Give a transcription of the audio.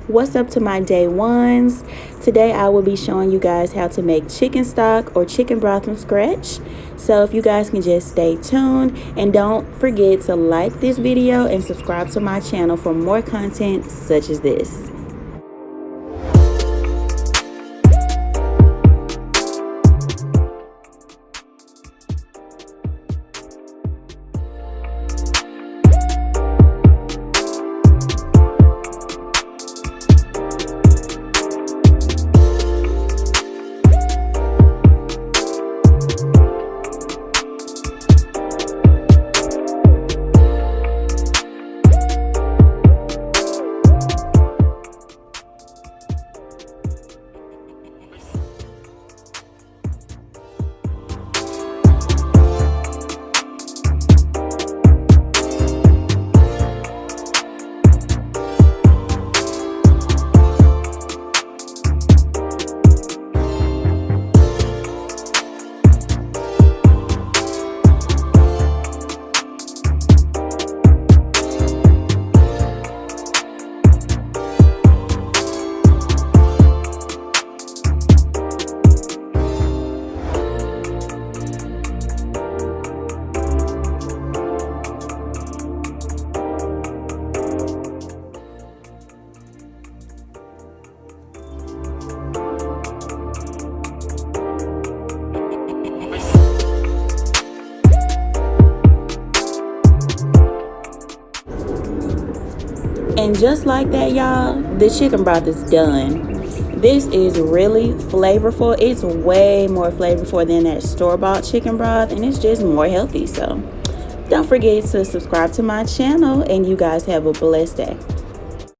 What's up to my day ones? Today I will be showing you guys how to make chicken stock or chicken broth from scratch. So if you guys can just stay tuned, and don't forget to like this video and subscribe to my channel for more content such as this. And just like that, y'all, the chicken broth is done. This is really flavorful. It's way more flavorful than that store-bought chicken broth, and it's just more healthy. So don't forget to subscribe to my channel, and you guys have a blessed day.